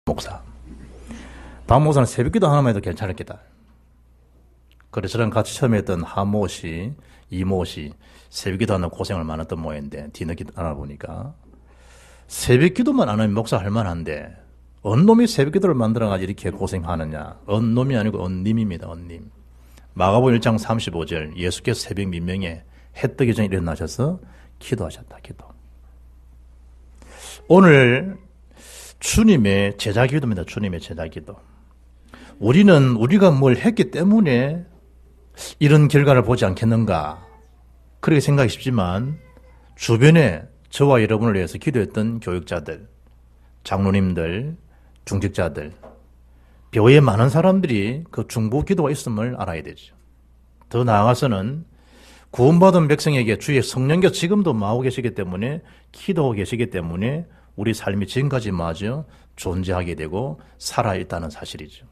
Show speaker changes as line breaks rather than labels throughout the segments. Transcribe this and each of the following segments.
목사. 박 목사는 새벽기도 하나만 해도 괜찮았겠다. 그래서 저랑 같이 처음에 했던 하모 씨, 이모 씨, 새벽기도 하는 고생을 많았던 모양인데 뒤늦게 알아보니까 새벽기도만 안 하면 목사 할 만한데 언 놈이 새벽기도를 만들어가지고 이렇게 고생하느냐. 언 놈이 아니고 언님입니다. 언님. 마가복음 1장 35절 예수께서 새벽 민명에 해 뜨기 전에 일어나셔서 기도하셨다. 기도. 오늘 주님의 제자기도입니다. 주님의 제자기도. 우리는 우리가 뭘 했기 때문에 이런 결과를 보지 않겠는가 그렇게 생각이 쉽지만 주변에 저와 여러분을 위해서 기도했던 교육자들, 장로님들, 중직자들, 교회에 많은 사람들이 그 중보 기도가 있음을 알아야 되죠. 더 나아가서는 구원받은 백성에게 주의 성령께서 지금도 마하고 계시기 때문에 기도하고 계시기 때문에 우리 삶이 지금까지 마저 존재하게 되고 살아있다는 사실이죠.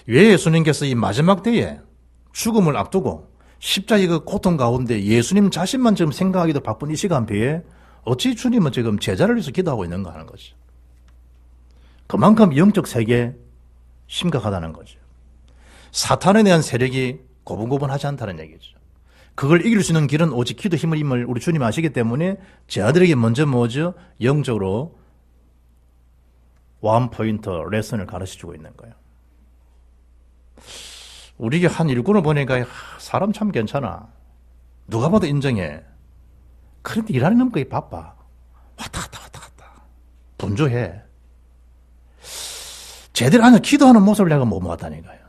왜 예수님께서 이 마지막 때에 죽음을 앞두고 십자가의 그 고통 가운데 예수님 자신만 지금 생각하기도 바쁜 이 시간표에 어찌 주님은 지금 제자를 위해서 기도하고 있는가 하는 거죠. 그만큼 영적 세계에 심각하다는 거죠. 사탄에 대한 세력이 고분고분하지 않다는 얘기죠. 그걸 이길 수 있는 길은 오직 기도 힘을 우리 주님 아시기 때문에 제 아들에게 먼저 뭐죠? 영적으로 원 포인트 레슨을 가르쳐주고 있는 거예요. 우리 한 일꾼을 보니까 사람 참 괜찮아. 누가 봐도 인정해. 그런데 일하는 건 거의 바빠. 왔다 갔다. 분주해. 제대로 앉아 기도하는 모습을 내가 못 봤다니까요.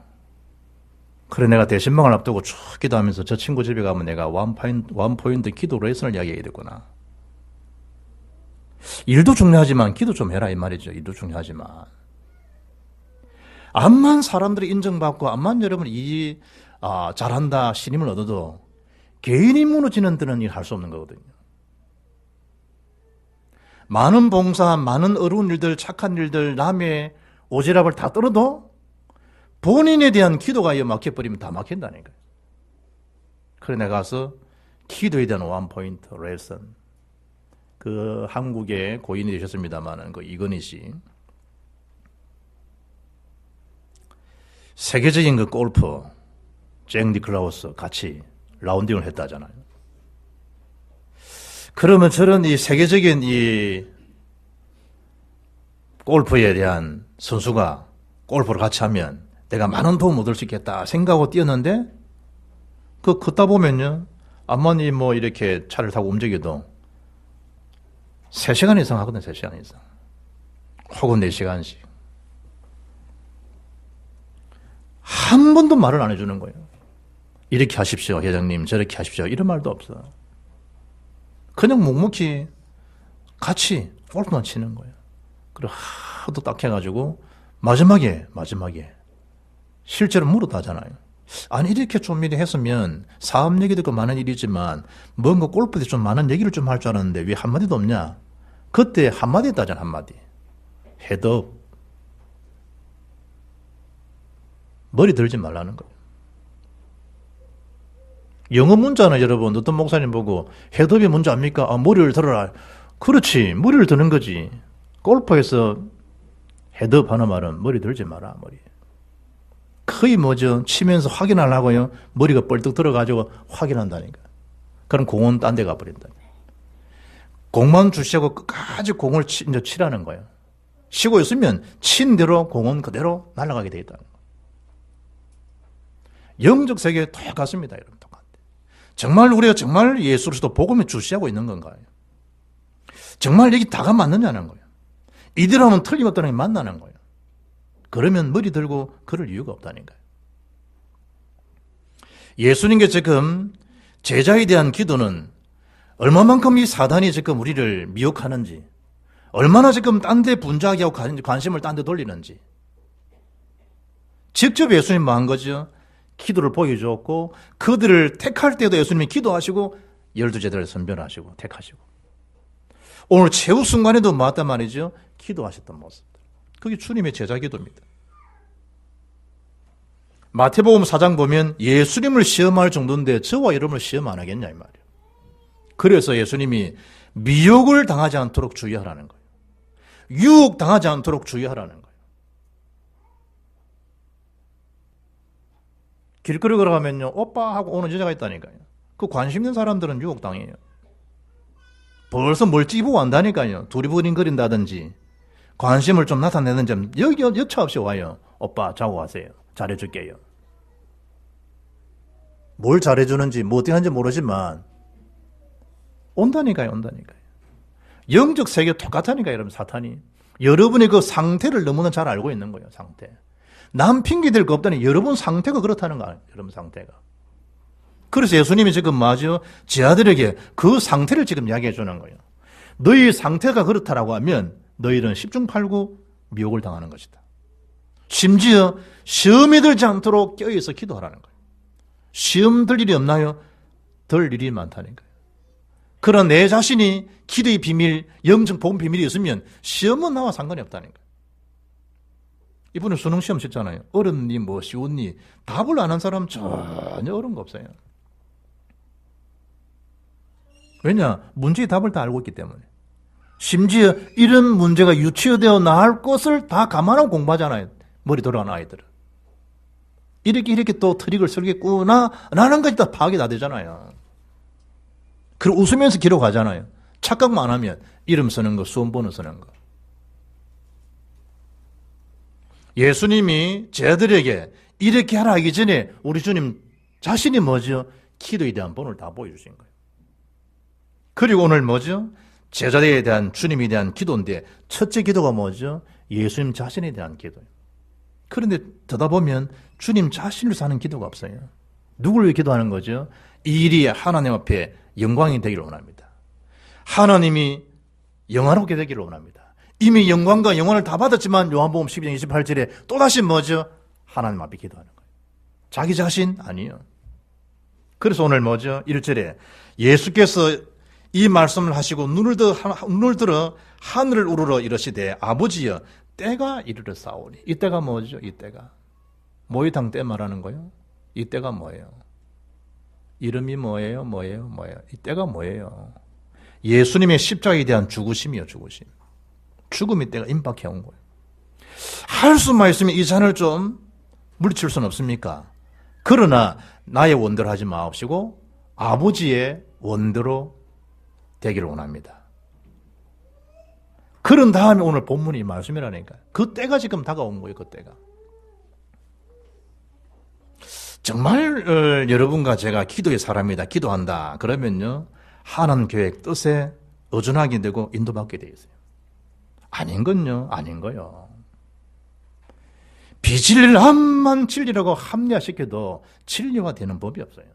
그래 내가 대신방을 앞두고 쭉 기도하면서 저 친구 집에 가면 내가 원 포인트 기도 레슨을 이야기해야 되구나. 일도 중요하지만 기도 좀 해라 이 말이죠. 일도 중요하지만. 암만 사람들이 인정받고 암만 여러분 잘한다 신임을 얻어도 개인이 무너지는 데는 일 할 수 없는 거거든요. 많은 봉사, 많은 어려운 일들, 착한 일들, 남의 오지랖을 다 떨어도 본인에 대한 기도가 막혀버리면 다 막힌다니까요. 그래 내가 가서 기도에 대한 원 포인트 레슨. 그 한국의 고인이 되셨습니다만 그 이건희 씨. 세계적인 그 골프 잭 니클라우스 같이 라운딩을 했다잖아요. 그러면 저런 이 세계적인 이 골프에 대한 선수가 골프를 같이 하면 내가 많은 도움 얻을 수 있겠다 생각하고 뛰었는데 걷다 보면요. 암만이 뭐 이렇게 차를 타고 움직여도 3시간 이상 하거든요. 3시간 이상. 혹은 4시간씩. 한 번도 말을 안 해주는 거예요. 이렇게 하십시오, 회장님. 저렇게 하십시오. 이런 말도 없어. 그냥 묵묵히 같이 골프만 치는 거예요. 그리고 하도 딱 해가지고 마지막에 실제로 물었다잖아요. 아니 이렇게 좀 미리 했으면 사업 얘기도 있고 많은 일이지만 뭔가 골프에 좀 많은 얘기를 좀 할 줄 알았는데 왜 한마디도 없냐. 그때 한마디 했다잖아. 한마디. 헤드업. 머리 들지 말라는 거예요. 영어 문자는 여러분 어떤 목사님 보고 헤드업이 뭔지 압니까? 머리를 들어라. 그렇지. 머리를 드는 거지. 골프에서 헤드업 하는 말은 머리 들지 마라. 머리. 거의 뭐죠. 치면서 확인하려고요. 머리가 뻘떡 들어가지고 확인한다니까. 그럼 공은 딴 데 가버린다. 공만 주시고 끝까지 공을 이제 치라는 거예요. 쉬고 있으면 친 대로 공은 그대로 날아가게 돼 있다는 거예요. 영적 세계에 똑같습니다. 여러분 똑같아. 정말 우리가 정말 예수로서도 복음에 주시하고 있는 건가요? 정말 여기 다가 맞느냐는 거예요. 이대로 하면 틀림없다는 게 맞나는 거예요. 그러면 머리 들고 그럴 이유가 없다니까요. 예수님께 지금 제자에 대한 기도는 얼마만큼 이 사단이 지금 우리를 미혹하는지, 얼마나 지금 딴 데 분주하게 하고 관심을 딴 데 돌리는지. 직접 예수님 뭐 한 거죠? 기도를 보여주었고 그들을 택할 때도 예수님이 기도하시고 12제자를 선별하시고 택하시고 오늘 최후 순간에도 맞단 말이죠. 기도하셨던 모습들. 그게 주님의 제자 기도입니다. 마태복음 4장 보면 예수님을 시험할 정도인데 저와 여러분을 시험 안 하겠냐 이 말이에요. 그래서 예수님이 미혹을 당하지 않도록 주의하라는 거예요. 유혹당하지 않도록 주의하라는 거예요. 길거리 걸어가면요, 오빠 하고 오는 여자가 있다니까요. 그 관심 있는 사람들은 유혹당해요. 벌써 멀찍이 보고 안다니까요. 두리부린거린다든지 관심을 좀 나타내든지 여차 없이 와요. 오빠 자고 가세요. 잘해줄게요. 뭘 잘해주는지 뭐 어떻게 하는지 모르지만 온다니까요. 영적 세계 똑같다니까요. 여러분, 사탄이. 여러분의 그 상태를 너무나 잘 알고 있는 거예요. 상태. 남 핑계댈 거 없다니 여러분 상태가 그렇다는 거예요. 여러분 상태가. 그래서 예수님이 지금 맞아요. 제 아들에게 그 상태를 지금 이야기해 주는 거예요. 너희 상태가 그렇다라고 하면 너희는 10중 8구 미혹을 당하는 것이다. 심지어 시험에 들지 않도록 껴있어 기도하라는 거예요. 시험 들 일이 없나요? 들 일이 많다니까요. 그러나 내 자신이 기도의 비밀, 영적 복음 비밀이 있으면 시험은 나와 상관이 없다니까요. 이번에 수능 시험 치잖아요. 어렵니 뭐 쉬웠니 답을 안 한 사람 전혀 어려운 거 없어요. 왜냐? 문제의 답을 다 알고 있기 때문에. 심지어 이런 문제가 유치되어 나올 것을 다 감안하고 공부하잖아요. 머리 돌아가는 아이들은. 이렇게 또 트릭을 설겠구나 라는 것이 다 파악이 다 되잖아요. 그리고 웃으면서 기록하잖아요. 착각만 안 하면 이름 쓰는 거, 수험번호 쓰는 거. 예수님이 제자들에게 이렇게 하라 하기 전에 우리 주님 자신이 뭐죠? 기도에 대한 본을 다 보여주신 거예요. 그리고 오늘 뭐죠? 제자들에 대한 주님에 대한 기도인데 첫째 기도가 뭐죠? 예수님 자신에 대한 기도예요. 그런데 듣다 보면 주님 자신을 사는 기도가 없어요. 누구를 위해 기도하는 거죠? 이 일이 하나님 앞에 영광이 되기를 원합니다. 하나님이 영화롭게 되기를 원합니다. 이미 영광과 영원을 다 받았지만 요한복음 12장 28절에 또다시 뭐죠? 하나님 앞에 기도하는 거예요. 자기 자신? 아니요. 그래서 오늘 뭐죠? 1절에 예수께서 이 말씀을 하시고 눈을 들어 하늘을 우러러 이르시되 아버지여 때가 이르러 싸우니. 이때가 뭐죠? 이때가 모의당 때 말하는 거예요. 이때가 뭐예요? 이름이 뭐예요? 이때가 뭐예요? 예수님의 십자가에 대한 죽으심이요. 죽음의 때가 임박해 온 거예요. 할 수만 있으면 이 잔을 좀 물리칠 수는 없습니까? 그러나 나의 원대로 하지 마옵시고 아버지의 원대로 되기를 원합니다. 그런 다음에 오늘 본문이 이 말씀이라니까. 그 때가 지금 다가온 거예요. 그 때가. 정말 여러분과 제가 기도의 사람이다. 기도한다. 그러면요. 하나님 계획 뜻에 의존하게 되고 인도받게 되어 있어요. 아닌 거요. 비진리만 진리라고 합리화시켜도 진리화되는 법이 없어요.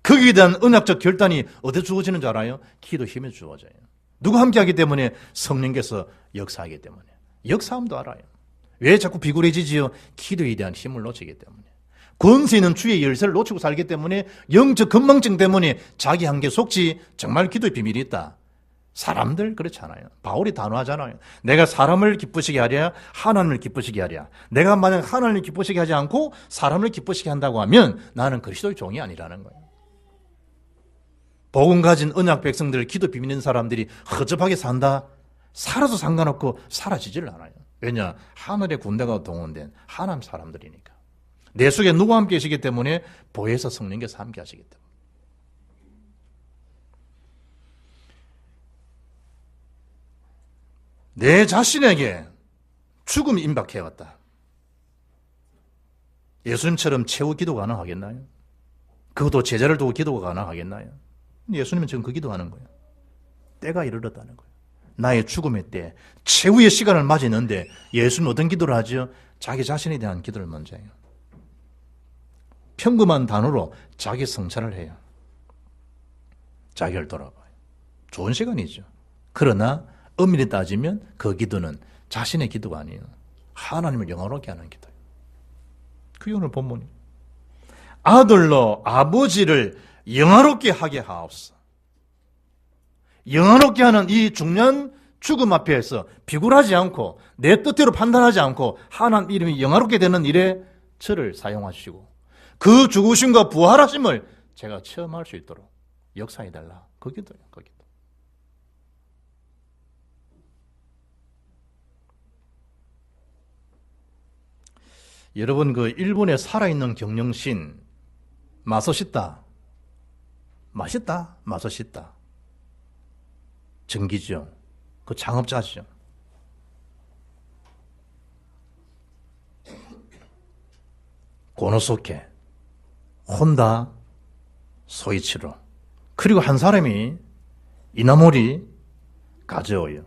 거기에 대한 언약적 결단이 어디에 주어지는 줄 알아요? 기도 힘에 주어져요. 누가 함께하기 때문에? 성령께서 역사하기 때문에. 역사함도 알아요. 왜 자꾸 비굴해지지요? 기도에 대한 힘을 놓치기 때문에. 권세 있는 주의 열쇠를 놓치고 살기 때문에, 영적 건망증 때문에 자기 한계 속지 정말 기도의 비밀이 있다. 사람들 그렇지 않아요. 바울이 단호하잖아요. 내가 사람을 기쁘시게 하랴 하나님을 기쁘시게 하랴. 내가 만약 하나님을 기쁘시게 하지 않고 사람을 기쁘시게 한다고 하면 나는 그리스도의 종이 아니라는 거예요. 복음 가진 언약 백성들, 기도 비밀 있는 사람들이 허접하게 산다? 살아도 상관없고 사라지질 않아요. 왜냐? 하늘의 군대가 동원된 하나님 사람들이니까. 내 속에 누가 함께 계시기 때문에 보혜사 성령께서 함께 하시기 때문에. 내 자신에게 죽음이 임박해왔다. 예수님처럼 최후 기도가 가능하겠나요? 그것도 제자를 두고 기도가 가능하겠나요? 예수님은 지금 그 기도하는 거예요. 때가 이르렀다는 거예요. 나의 죽음의 때, 최후의 시간을 맞이했는데 예수님은 어떤 기도를 하죠? 자기 자신에 대한 기도를 먼저 해요. 평범한 단어로 자기 성찰을 해요. 자기를 돌아봐요. 좋은 시간이죠. 그러나 엄밀히 따지면 그 기도는 자신의 기도가 아니에요. 하나님을 영화롭게 하는 기도예요. 그게 오늘 본문이에요. 아들로 아버지를 영화롭게 하게 하옵소서. 영화롭게 하는 이 중요한 죽음 앞에서 비굴하지 않고 내 뜻대로 판단하지 않고 하나님 이름이 영화롭게 되는 일에 저를 사용하시고 그 죽으심과 부활하심을 제가 체험할 수 있도록 역사해달라. 그 기도예요. 그 기도. 여러분 그 일본에 살아있는 경영신 마소시다. 맛있다. 마소시다. 전기죠. 그 창업자죠. 고노소케, 혼다, 소이치로. 그리고 한 사람이 이나모리 가즈오요.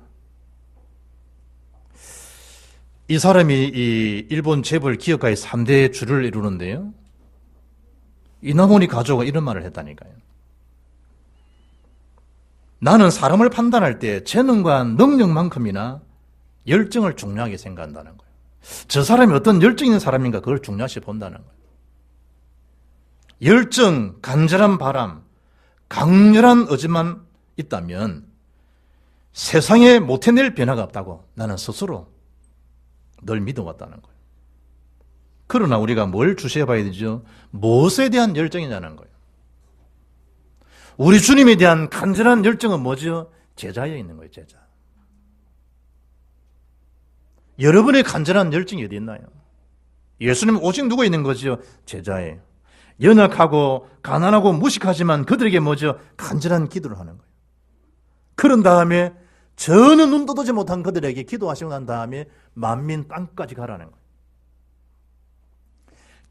이 사람이 이 일본 재벌 기업가의 3대 주를 이루는데요. 이나모리 가즈오가 이런 말을 했다니까요. 나는 사람을 판단할 때 재능과 능력만큼이나 열정을 중요하게 생각한다는 거예요. 저 사람이 어떤 열정 있는 사람인가 그걸 중요시 본다는 거예요. 열정, 간절한 바람, 강렬한 의지만 있다면 세상에 못 해낼 변화가 없다고 나는 스스로 늘 믿어왔다는 거예요. 그러나 우리가 뭘 주시해 봐야 되죠? 무엇에 대한 열정이냐는 거예요. 우리 주님에 대한 간절한 열정은 뭐죠? 제자에 있는 거예요, 제자. 여러분의 간절한 열정이 어디 있나요? 예수님 오직 누구 있는 거죠? 제자예요. 연약하고 가난하고 무식하지만 그들에게 뭐죠? 간절한 기도를 하는 거예요. 그런 다음에 전혀 눈 떠보지 못한 그들에게 기도하시고 난 다음에 만민 땅까지 가라는 거예요.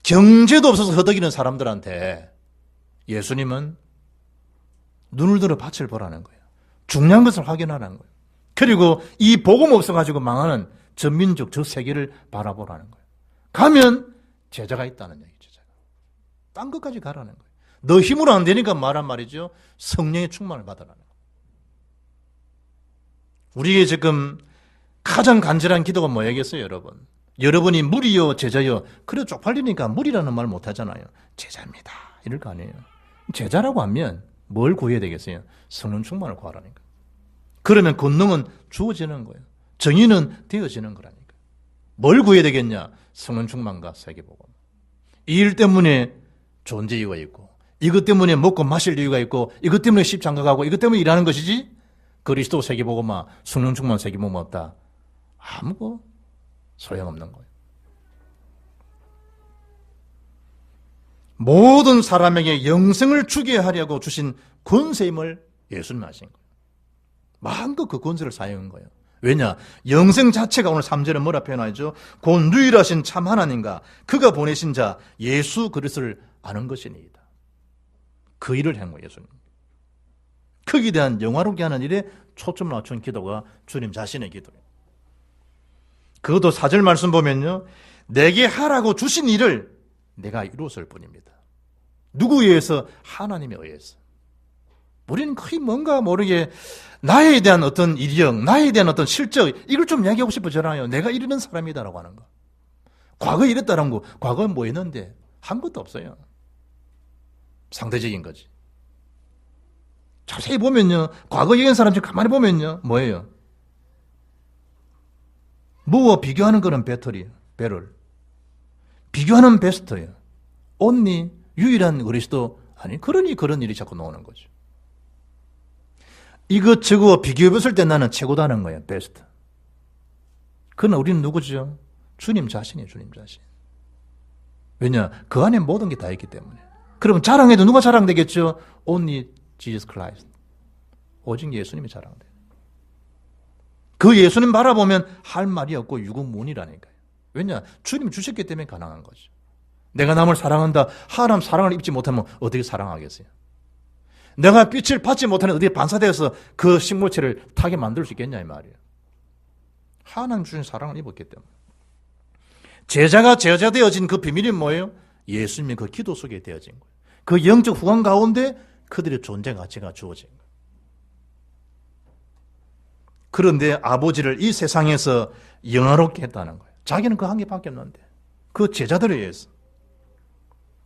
경제도 없어서 허덕이는 사람들한테 예수님은 눈을 들어 밭을 보라는 거예요. 중요한 것을 확인하라는 거예요. 그리고 이 복음 없어가지고 망하는 전민족 저 세계를 바라보라는 거예요. 가면 제자가 있다는 얘기죠. 제자가. 딴 것까지 가라는 거예요. 너 힘으로 안 되니까 말한 말이죠. 성령의 충만을 받으라는 거예요. 우리의 지금 가장 간절한 기도가 뭐야겠어요, 여러분? 여러분이 무리요, 제자요. 그래 쪽팔리니까 무리라는 말 못하잖아요. 제자입니다. 이럴 거 아니에요. 제자라고 하면 뭘 구해야 되겠어요? 성령 충만을 구하라니까. 그러면 권능은 주어지는 거예요. 정의는 되어지는 거라니까. 뭘 구해야 되겠냐? 성령 충만과 세계복음. 이 일 때문에 존재 이유가 있고, 이것 때문에 먹고 마실 이유가 있고, 이것 때문에 십장가가고, 이것 때문에 일하는 것이지. 그리스도 세계복음아, 성령 충만 세계복음 없다. 아무 소용없는 거예요. 모든 사람에게 영생을 주게 하려고 주신 권세임을 예수님이 하신 거예요. 마음껏 그 권세를 사용한 거예요. 왜냐? 영생 자체가 오늘 3절에 뭐라 표현하죠? 곧 유일하신 참 하나님과 그가 보내신 자 예수 그리스도를 아는 것이니이다. 그 일을 한 거예요, 예수님. 거기에 대한 영화롭게 하는 일에 초점을 맞춘 기도가 주님 자신의 기도예요. 그것도 4절 말씀 보면요. 내게 하라고 주신 일을 내가 이루었을 뿐입니다. 누구에 의해서? 하나님에 의해서. 우리는 거의 뭔가 모르게 나에 대한 어떤 이력, 나에 대한 어떤 실적, 이걸 좀 이야기하고 싶어잖아요. 내가 이러는 사람이다라고 하는 거. 과거에 이랬다는 거, 과거에 뭐 했는데 한 것도 없어요. 상대적인 거지. 자세히 보면요. 과거 얘기한 사람 좀 가만히 보면요. 뭐예요? 뭐와 비교하는 거는 배터리, 배럴. 비교하는 베스트예요. 온리, 유일한 그리스도, 아니, 그러니 그런 일이 자꾸 나오는 거죠. 이것저것 비교해봤을 때 나는 최고다는 거예요, 베스트. 그러나 우리는 누구죠? 주님 자신이에요, 주님 자신. 왜냐? 그 안에 모든 게 다 있기 때문에. 그럼 자랑해도 누가 자랑되겠죠? Only Jesus Christ. 오직 예수님이 자랑돼요. 그 예수님 바라보면 할 말이 없고 유구무원이라니까요. 왜냐? 주님이 주셨기 때문에 가능한 거죠. 내가 남을 사랑한다. 하나님 사랑을 입지 못하면 어떻게 사랑하겠어요? 내가 빛을 받지 못하는 어디에 반사되어서 그 식물체를 타게 만들 수 있겠냐 이 말이에요. 하나님 주신 사랑을 입었기 때문에. 제자가 제자 되어진 그 비밀이 뭐예요? 예수님의 그 기도 속에 되어진 거예요. 그 영적 후광 가운데 그들의 존재 가치가 주어진 거예요. 그런데 아버지를 이 세상에서 영화롭게 했다는 거예요. 자기는 그 한 개밖에 없는데 그 제자들에 의해서.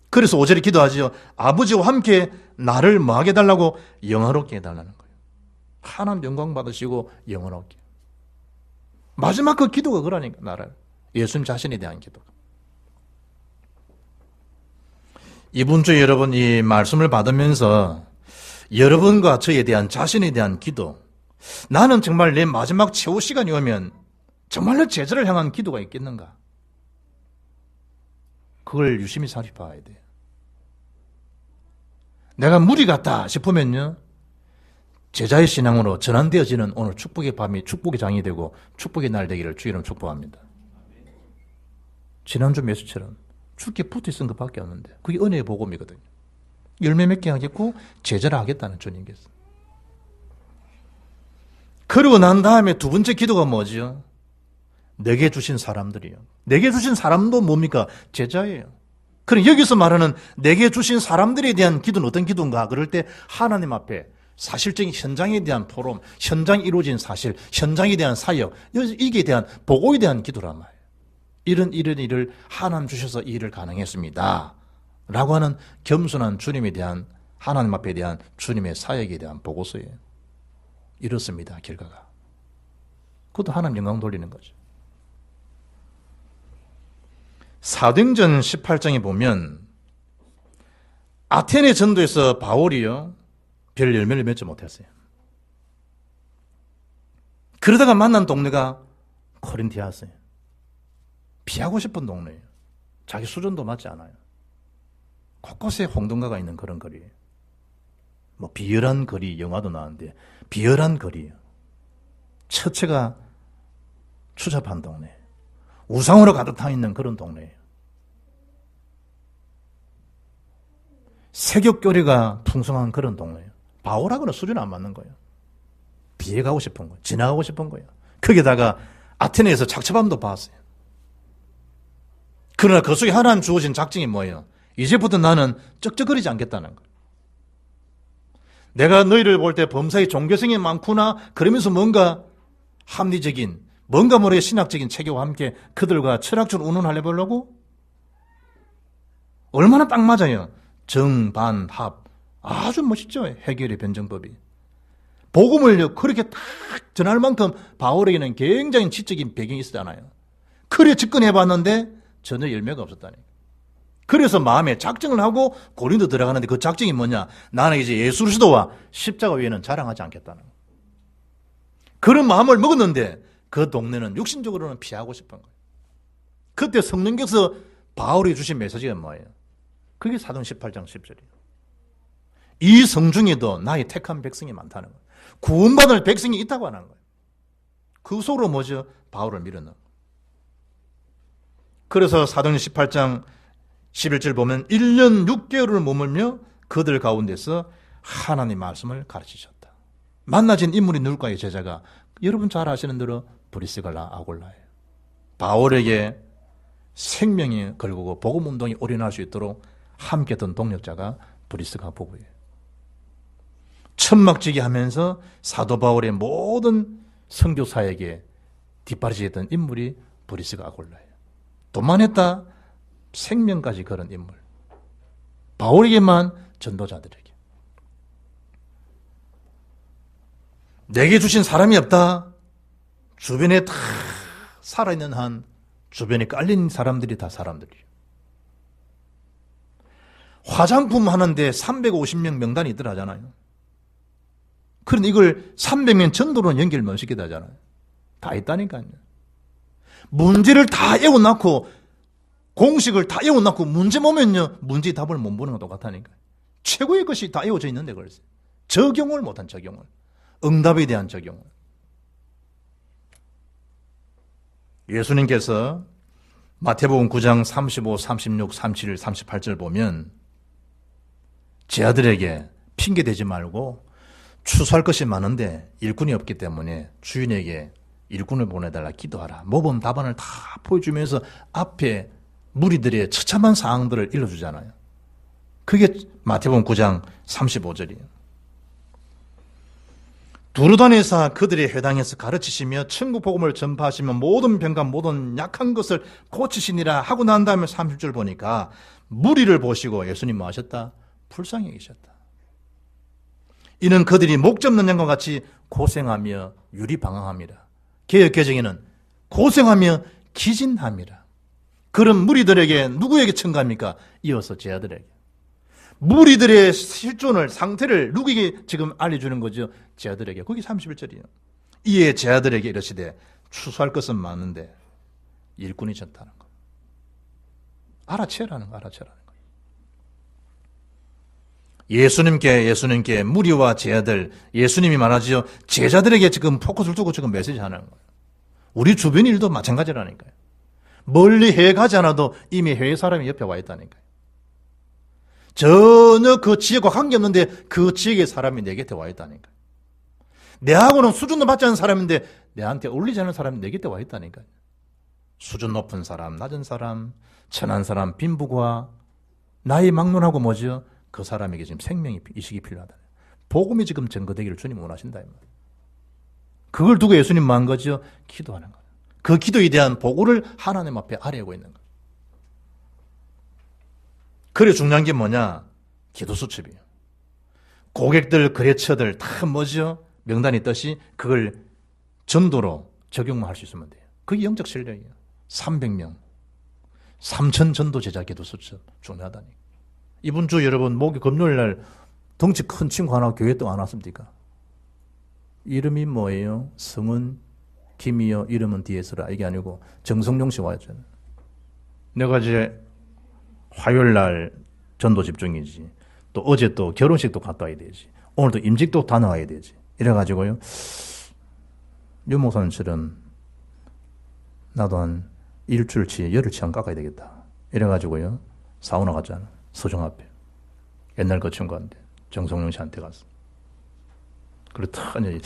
그래서 5절에 기도하지요. 아버지와 함께 나를 뭐하게 해달라고? 영화롭게 해달라는 거예요. 하나님 영광 받으시고 영화롭게. 마지막 그 기도가 그러니까 나를. 예수님 자신에 대한 기도. 이번 주 여러분 이 말씀을 받으면서 여러분과 저에 대한 자신에 대한 기도, 나는 정말 내 마지막 최후 시간이 오면 정말로 제자를 향한 기도가 있겠는가? 그걸 유심히 살펴봐야 돼요. 내가 무리 같다 싶으면요, 제자의 신앙으로 전환되어지는 오늘 축복의 밤이 축복의 장이 되고 축복의 날 되기를 주의 이름 축복합니다. 지난주 메시처럼 죽게 붙어 있은 것밖에 없는데 그게 은혜의 복음이거든요. 열매 맺게 하겠고 제자를 하겠다는 주님께서. 그러고 난 다음에 두 번째 기도가 뭐죠? 내게 주신 사람들이요. 내게 주신 사람도 뭡니까? 제자예요. 그럼 여기서 말하는 내게 주신 사람들에 대한 기도는 어떤 기도인가? 그럴 때 하나님 앞에 사실적인 현장에 대한 토론, 현장이 이루어진 사실, 현장에 대한 사역, 이게 대한 보고에 대한 기도란 말이에요. 이런 일을 하나님 주셔서 이 일을 가능했습니다. 라고 하는 겸손한 주님에 대한, 하나님 앞에 대한 주님의 사역에 대한 보고서예요. 이렇습니다, 결과가. 그것도 하나님 영광 돌리는 거죠. 사도행전 18장에 보면 아테네 전도에서 바울이요, 별 열매를 맺지 못했어요. 그러다가 만난 동네가 코린티아였어요. 피하고 싶은 동네예요. 자기 수준도 맞지 않아요. 곳곳에 홍등가가 있는 그런 거리예요. 뭐 비열한 거리, 영화도 나왔는데 비열한 거리예요. 처체가 추잡한 동네, 우상으로 가득 타 있는 그런 동네예요. 세격교리가 풍성한 그런 동네예요. 바울하고는 수준이 안 맞는 거예요. 비해가고 싶은 거예요. 지나가고 싶은 거예요. 거기다가 아테네에서 착취범도 봤어요. 그러나 그 속에 하나님 주어진 작정이 뭐예요? 이제부터 나는 쩍쩍거리지 않겠다는 거예요. 내가 너희를 볼 때 범사에 종교성이 많구나 그러면서 뭔가 합리적인, 뭔가 모르게 신학적인 체계와 함께 그들과 철학적으로 운운하려 보려고? 얼마나 딱 맞아요. 정, 반, 합. 아주 멋있죠. 해결의 변정법이. 복음을 그렇게 딱 전할 만큼 바울에게는 굉장히 지적인 배경이 있었잖아요. 그래 접근해봤는데 전혀 열매가 없었다니. 그래서 마음에 작정을 하고 고린도 들어가는데 그 작정이 뭐냐? 나는 이제 예수 그리스도와 십자가 외에는 자랑하지 않겠다는 거예요. 그런 마음을 먹었는데 그 동네는 육신적으로는 피하고 싶은 거예요. 그때 성령께서 바울이 주신 메시지가 뭐예요? 그게 사도행전 18장 10절이에요. 이 성중에도 나의 택한 백성이 많다는 거예요. 구원받을 백성이 있다고 하는 거예요. 그 속으로 뭐죠? 바울을 밀어넣은 거예요. 그래서 사도행전 18장 11절 보면 1년 6개월을 머물며 그들 가운데서 하나님 말씀을 가르치셨다. 만나진 인물이 누굴까요? 제자가 여러분 잘 아시는 대로 브리스갈라 아굴라예요. 바울에게 생명이 걸고 복음운동이 올인할 수 있도록 함께 했던 동력자가 브리스가 부부예요. 천막지기 하면서 사도 바울의 모든 선교사에게 뒷바라지했던 인물이 브리스가 아굴라예요. 돈만 했다 생명까지 걸은 인물. 바울에게만 전도자들에게. 내게 주신 사람이 없다. 주변에 다 살아있는 한 주변에 깔린 사람들이 다 사람들이에요. 화장품 하는데 350명 명단이 있더라 하잖아요. 그런데 이걸 300명 전도로는 연결 못 시키다 하잖아요. 다 있다니까요. 문제를 다 애워놓고 공식을 다 애워놓고 문제 보면요, 문제 답을 못 보는 건 똑같다니까요. 최고의 것이 다 애워져 있는데 그랬어요. 적용을 못한 적용을. 응답에 대한 적용을. 예수님께서 마태복음 9장 35, 36, 37, 38절 보면 제 아들에게 핑계대지 말고 추수할 것이 많은데 일꾼이 없기 때문에 주인에게 일꾼을 보내달라 기도하라. 모범 답안을 다 보여주면서 앞에 무리들의 처참한 상황들을 일러주잖아요. 그게 마태복음 9장 35절이에요. 두루다니사 그들의 회당에서 가르치시며 천국 복음을 전파하시며 모든 병과 모든 약한 것을 고치시니라 하고 난 다음에 30절 보니까 무리를 보시고 예수님 뭐 하셨다? 불쌍히 계셨다. 이는 그들이 목적 없는 양과 같이 고생하며 유리방황합니다. 개역 개정에는 고생하며 기진합니다. 그런 무리들에게 누구에게 청가합니까? 이어서 제 아들에게. 무리들의 실존을, 상태를 누구에게 지금 알려주는 거죠? 제 아들에게. 거기 31절이에요. 이에 제 아들에게 이러시되 추수할 것은 많은데 일꾼이 적다는 거. 알아채라는 거예요. 예수님께 무리와 제자들, 예수님이 말하지요. 제자들에게 지금 포커스를 두고 지금 메시지 하는 거예요. 우리 주변 일도 마찬가지라니까요. 멀리 해외 가지 않아도 이미 해외 사람이 옆에 와 있다니까요. 전혀 그 지역과 관계없는데 그 지역의 사람이 내 곁에 와 있다니까요. 내하고는 수준도 맞지 않은 사람인데 내한테 어울리지 않은 사람이 내 곁에 와 있다니까요. 수준 높은 사람, 낮은 사람, 천한 사람, 빈부가 나이 막론하고 뭐죠? 그 사람에게 지금 생명이 이식이 필요하다. 복음이 지금 증거되기를 주님 원하신다. 그걸 두고 예수님 뭐 한 거죠? 기도하는 거예요. 그 기도에 대한 보고를 하나님 앞에 아뢰고 있는 거예요. 그래 중요한 게 뭐냐? 기도 수첩이에요. 고객들, 거래처들 다 뭐죠? 명단이 있듯이 그걸 전도로 적용만 할 수 있으면 돼요. 그게 영적 실력이에요. 300명. 3,000 전도 제자 기도 수첩 중요하다니. 이번 주 여러분 목요 금요일 날 덩치 큰 친구 하나 교회 또 안 왔습니까? 이름이 뭐예요? 성은 김이요. 이름은 뒤에서라. 이게 아니고 정성용 씨 와야죠. 내가 이제 화요일 날 전도 집중이지. 또 어제 또 결혼식도 갔다 와야 되지. 오늘 또 임직도 다녀와야 되지. 이래가지고요. 유 목사님처럼 나도 한 일주일치 열흘치 한 깎아야 되겠다. 이래가지고요. 사우나 갔잖아. 서정 앞에. 옛날 그 친구한테. 정성용 씨한테 갔어. 그렇더니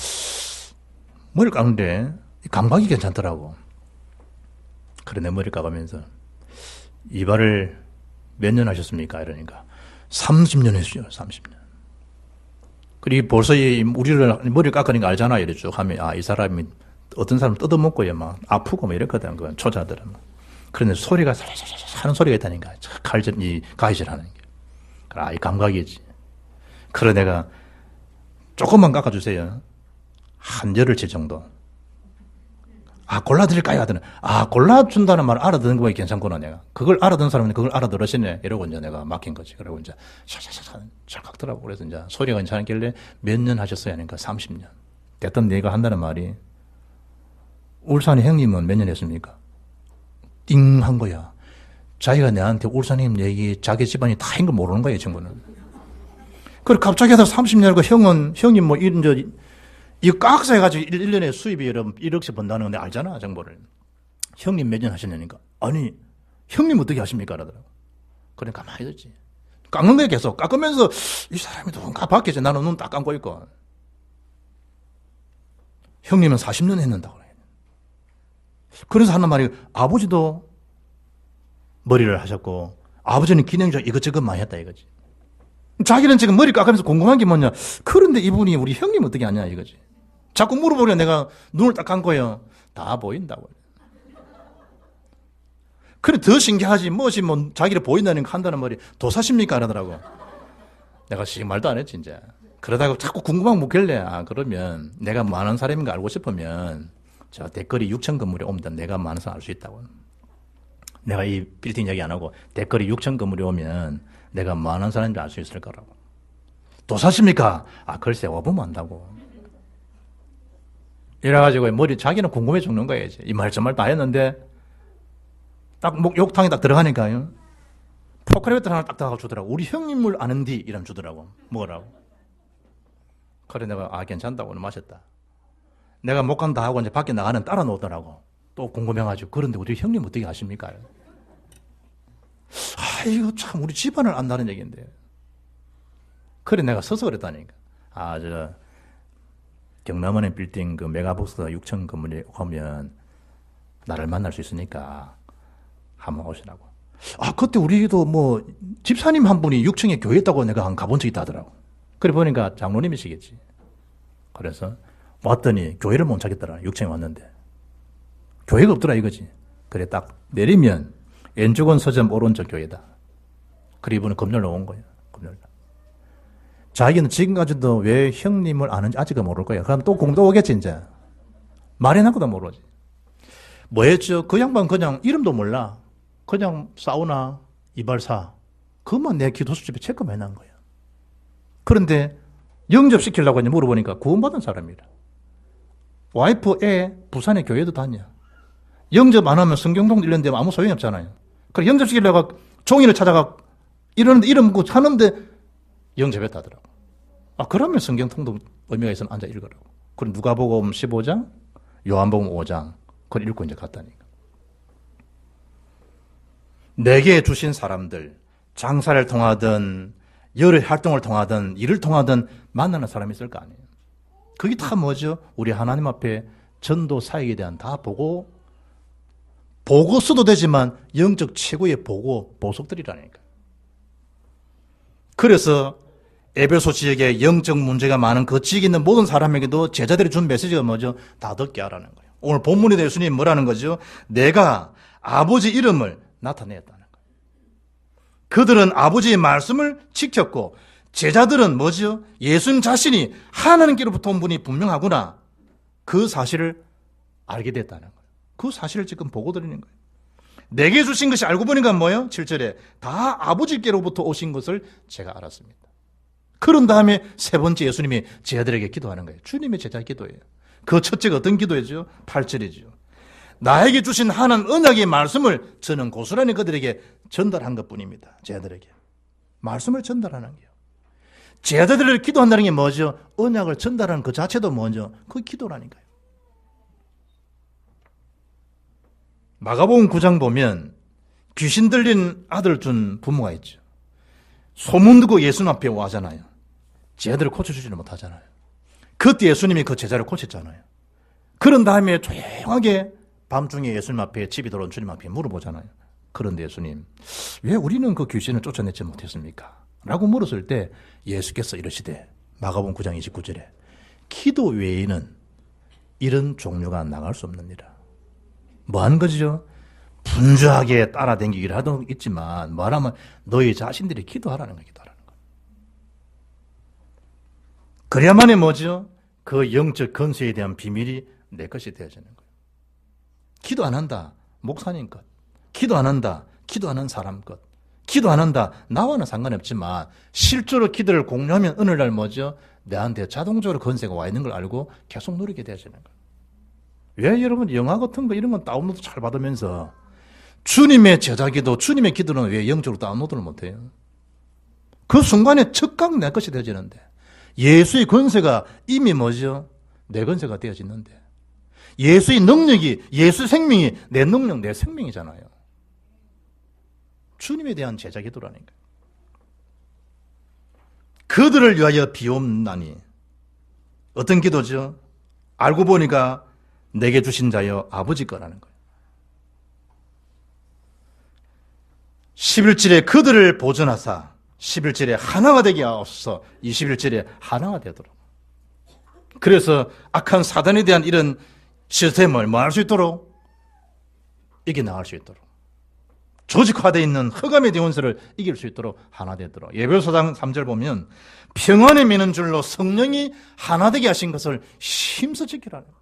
머리를 깎는데 감각이 괜찮더라고. 그래 내 머리 깎으면서 이발을 몇 년 하셨습니까? 이러니까 30년 했어요. 30년. 그리고 벌써 우리를 머리를 깎으니까 알잖아. 이랬죠. 하면 이 사람이 어떤 사람 뜯어먹고요. 막 아프고 막 이랬거든. 그 초자들은. 그런데 소리가 하는 소리가 있다니까. 가위질 하는 게. 그래, 이 감각이지. 그래 내가 조금만 깎아주세요. 한 열흘치 정도. 골라드릴까요? 하더니, 골라준다는 말 알아듣는 거에 괜찮구나, 내가. 그걸 알아듣는 사람은 그걸 알아들으시네. 이러고 이제 내가 막힌 거지. 그러고 이제, 잘 깎더라고. 그래서 이제 소리가 괜찮았길래 몇 년 하셨어요? 하니까 30년. 됐던 내가 한다는 말이, 울산의 형님은 몇 년 했습니까? 띵 한 거야. 자기가 내한테 울산 형님 얘기, 자기 집안이 다 한 거 모르는 거야, 이 친구는. 그래, 갑자기 해서 30년 그 형님 뭐 이거 깎아서 해가지고 1년에 수입이 1억씩 번다는 건데 알잖아, 정보를. 형님 몇 년 하셨냐니까. 아니, 형님 어떻게 하십니까? 그러더라고. 그래, 가만히 있었지. 깎는 거야, 계속. 깎으면서 이 사람이 누군가 봤겠지. 나는 눈 딱 감고 있고. 형님은 40년 했는다고 그래. 그래서 하는 말이 아버지도 머리를 하셨고 아버지는 기능적 이것저것 많이 했다 이거지. 자기는 지금 머리 깎으면서 궁금한 게 뭐냐. 그런데 이분이 우리 형님 어떻게 하냐 이거지. 자꾸 물어보려 내가 눈을 딱 감고요. 다 보인다고. 그래 더 신기하지. 무엇이 뭐 자기를 보인다는 거 한다는 말이 도사십니까? 이러더라고. 내가 지금 말도 안 했지 이제. 그러다가 자꾸 궁금한 묻길래 그러면 내가 뭐 아는 사람인가 알고 싶으면 저 대거리 6층 건물에 오면 내가 뭐 아는 사람 알 수 있다고. 내가 이 빌딩 얘기 안 하고 대거리 6층 건물에 오면 내가 뭐 아는 사람인지 알 수 있을 거라고. 도사십니까? 글쎄 와보면 안다고. 이래가지고 머리 자기는 궁금해 죽는 거예요. 이 말 저 말 다 했는데 딱 욕탕에 딱 들어가니까요. 포크레베트 하나 딱 주더라고. 우리 형님을 아는디 이러면 주더라고. 먹으라고. 그래 내가 괜찮다고 마셨다. 내가 못 간다 하고 이제 밖에 나가는 따라 놓더라고. 또 궁금해가지고 그런데 우리 형님 어떻게 아십니까? 이거 참 우리 집안을 안다는 얘기인데. 그래 내가 서서 그랬다니까. 저 경남원의 빌딩 그 메가복스 6층 건물에 오면 나를 만날 수 있으니까 한번 오시라고. 그때 우리도 뭐 집사님 한 분이 6층에 교회 있다고 내가 한 가본 적이 있다 하더라고. 그래 보니까 장로님이시겠지. 그래서 왔더니 교회를 못 찾겠더라. 6층에 왔는데. 교회가 없더라 이거지. 그래 딱 내리면 왼쪽은 서점 오른쪽 교회다. 그래 이분은 금요일로 온 거예요. 금요일. 자기는 지금까지도 왜 형님을 아는지 아직은 모를 거야. 그럼 또 공도 오겠지 이제. 말해놓고도 모르지. 뭐 했죠? 그 양반 그냥 이름도 몰라. 그냥 사우나 이발사. 그것만 내 기도수집에 체크만 해놓은 거야. 그런데 영접시키려고 이제 물어보니까 구원받은 사람이라. 와이프 애 부산에 교회도 다녀. 영접 안 하면 성경동 1년 되면 아무 소용이 없잖아요. 그래 영접시키려고 종이를 찾아가 이러는데 이름 묻고 하는데 영접했다더라고. 그러면 성경 통독 의미가 있으면 앉아 읽으라고. 그럼 누가복음 15장, 요한복음 5장 그걸 읽고 이제 갔다니까. 내게 주신 사람들, 장사를 통하든 여러 활동을 통하든 일을 통하든 만나는 사람이 있을 거 아니에요. 그게 다 뭐죠? 우리 하나님 앞에 전도 사역에 대한 다 보고 써도 되지만 영적 최고의 보석들이라니까. 그래서 에베소 지역에 영적 문제가 많은 그 지역에 있는 모든 사람에게도 제자들이 준 메시지가 뭐죠? 다 듣게 하라는 거예요. 오늘 본문에도 예수님이 뭐라는 거죠? 내가 아버지 이름을 나타내었다는 거예요. 그들은 아버지의 말씀을 지켰고 제자들은 뭐죠? 예수님 자신이 하나님께로부터 온 분이 분명하구나. 그 사실을 알게 됐다는 거예요. 그 사실을 지금 보고 드리는 거예요. 내게 주신 것이 알고 보니까 뭐예요? 7절에 다 아버지께로부터 오신 것을 제가 알았습니다. 그런 다음에 세 번째 예수님이 제자들에게 기도하는 거예요. 주님의 제자 기도예요. 그 첫째가 어떤 기도이죠? 8절이죠. 나에게 주신 하나님 언약의 말씀을 저는 고스란히 그들에게 전달한 것뿐입니다. 제자들에게. 말씀을 전달하는 거예요. 제자들을 기도한다는 게 뭐죠? 언약을 전달하는 그 자체도 뭐죠? 그 기도라니까요. 마가복음 9장 보면 귀신 들린 아들 준 부모가 있죠. 소문 듣고 예수님 앞에 와잖아요. 제자들을 고쳐주지는 못하잖아요. 그때 예수님이 그 제자를 고쳤잖아요. 그런 다음에 조용하게 밤중에 예수님 앞에 집이 들어온 주님 앞에 물어보잖아요. 그런데 예수님, 왜 우리는 그 귀신을 쫓아내지 못했습니까? 라고 물었을 때 예수께서 이러시되 마가복음 9장 29절에 기도 외에는 이런 종류가 나갈 수 없느니라. 뭐 하는 거죠? 분주하게 따라다니기를 하도 있지만 말하면 너희 자신들이 기도하라는 거예요. 기도하라는 거. 그래야만이 뭐죠? 그 영적 건세에 대한 비밀이 내 것이 되어지는 거예요. 기도 안 한다. 목사님 것. 기도 안 한다. 기도 안 한 사람 것. 기도 안 한다. 나와는 상관없지만 실제로 기도를 공유하면 어느 날 뭐죠? 내한테 자동적으로 건세가 와 있는 걸 알고 계속 누리게 되어지는 거예요. 왜 여러분 영화 같은 거 이런 건 다운로드 잘 받으면서 주님의 제자기도, 주님의 기도는 왜 영적으로 다운로드를 못해요? 그 순간에 즉각 내 것이 되어지는데 예수의 권세가 이미 뭐죠? 내 권세가 되어지는데 예수의 능력이, 예수 생명이 내 능력, 내 생명이잖아요. 주님에 대한 제자 기도라니까. 그들을 위하여 비옵나니 어떤 기도죠? 알고 보니까 내게 주신 자여 아버지 거라는 거예요. 11절에 그들을 보존하사 11절에 하나가 되게 하옵소서 21절에 하나가 되도록. 그래서 악한 사단에 대한 이런 시스템을 뭐 할 수 있도록 이겨나갈 수 있도록 조직화되어 있는 흑암의 대원세를 이길 수 있도록 하나 되도록. 예배소장 3절 보면 평안에 매는 줄로 성령이 하나 되게 하신 것을 힘써 지키라는 거예요.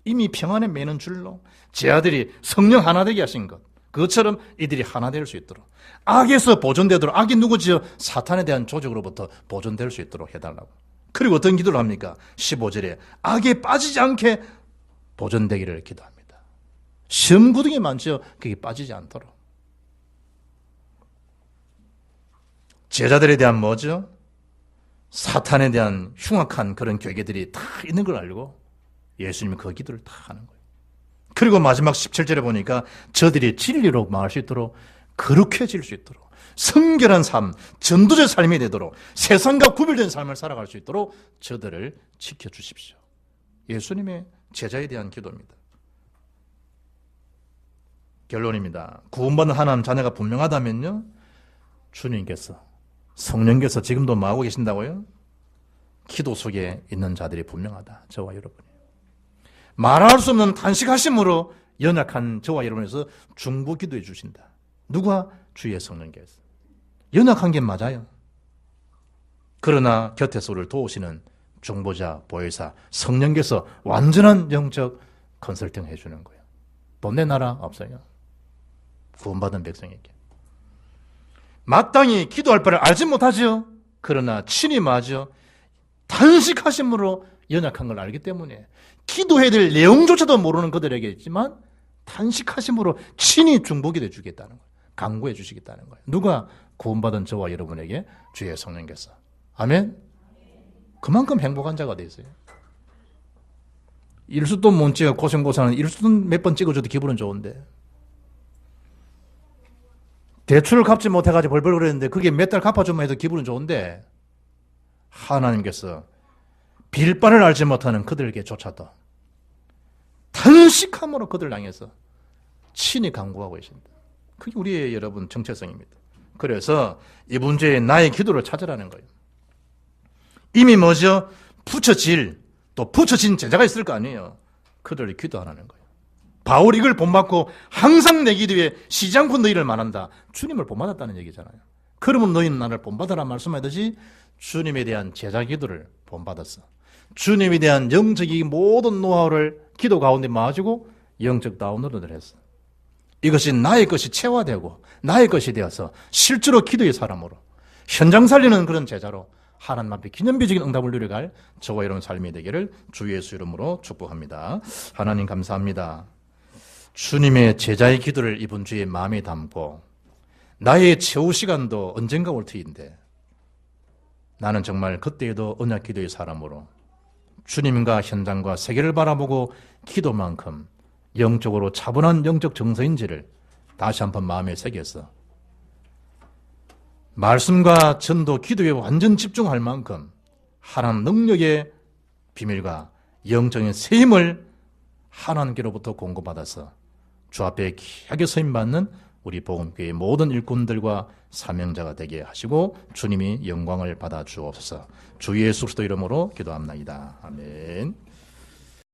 이미 평안에 매는 줄로 제 아들이 성령 하나 되게 하신 것, 그것처럼 이들이 하나 될 수 있도록 악에서 보존되도록. 악이 누구지요? 사탄에 대한 조직으로부터 보존될 수 있도록 해달라고. 그리고 어떤 기도를 합니까? 15절에 악에 빠지지 않게 보존되기를 기도합니다. 시험 구덩이 많죠? 그게 빠지지 않도록. 제자들에 대한 뭐죠? 사탄에 대한 흉악한 그런 괴계들이 다 있는 걸 알고 예수님이 그 기도를 다 하는 거예요. 그리고 마지막 17절에 보니까 저들이 진리로 망할 수 있도록 거룩해질 수 있도록 성결한 삶, 전도적 삶이 되도록 세상과 구별된 삶을 살아갈 수 있도록 저들을 지켜주십시오. 예수님의 제자에 대한 기도입니다. 결론입니다. 구원받는 하나님 자녀가 분명하다면요, 주님께서, 성령께서 지금도 뭐하고 계신다고요? 기도 속에 있는 자들이 분명하다. 저와 여러분이. 말할 수 없는 탄식하심으로 연약한 저와 여러분에서 중보 기도해 주신다. 누가? 주의 성령께서. 연약한 게 맞아요. 그러나 곁에서 우리를 도우시는 중보자, 보혜사, 성령께서 완전한 영적 컨설팅 해주는 거예요. 돈 내 나라 없어요. 구원받은 백성에게. 마땅히 기도할 바를 알지 못하죠. 그러나 친히 맞죠. 탄식하심으로 연약한 걸 알기 때문에 기도해야 될 내용조차도 모르는 그들에게 있지만 탄식하심으로 친히 중보기도 해주겠다는 거예요. 강구해 주시겠다는 거예요. 누가? 구원받은 저와 여러분에게 주의 성령께서. 아멘? 그만큼 행복한 자가 되세요. 일수돈 못 찍어 고생고생하는 일수돈 몇 번 찍어줘도 기분은 좋은데 대출을 갚지 못해가지고 벌벌 그랬는데 그게 몇 달 갚아주면 해도 기분은 좋은데 하나님께서 빌바를 알지 못하는 그들에게조차도 탄식함으로 그들 향해서 친히 강구하고 계십니다. 그게 우리의 여러분 정체성입니다. 그래서 이 문제에 나의 기도를 찾으라는 거예요. 이미 뭐죠? 붙여질 또 붙여진 제자가 있을 거 아니에요. 그들을 기도하라는 거예요. 바울이 이걸 본받고 항상 내 기도에 쉬지 않고 너희를 말한다. 주님을 본받았다는 얘기잖아요. 그러면 너희는 나를 본받으라 말씀하듯이 주님에 대한 제자 기도를 본받았어. 주님에 대한 영적인 모든 노하우를 기도 가운데 마시고 영적 다운로드를 했어. 이것이 나의 것이 체화되고 나의 것이 되어서 실제로 기도의 사람으로 현장 살리는 그런 제자로 하나님 앞에 기념비적인 응답을 누려갈 저와 여러분 삶이 되기를 주 예수 이름으로 축복합니다. 하나님 감사합니다. 주님의 제자의 기도를 이번 주에 마음에 담고 나의 최후 시간도 언젠가 올 터인데 나는 정말 그때에도 언약 기도의 사람으로 주님과 현장과 세계를 바라보고 기도만큼 영적으로 차분한 영적 정서인지를 다시 한번 마음에 새겨서 말씀과 전도, 기도에 완전 집중할 만큼 하나님 능력의 비밀과 영적인 세임을 하나님께로부터 공급받아서 주 앞에 귀하게 서임받는 우리 복음교회의 모든 일꾼들과 사명자가 되게 하시고 주님이 영광을 받아 주옵소서. 주 예수 그리스도 이름으로 기도합나이다. 아멘.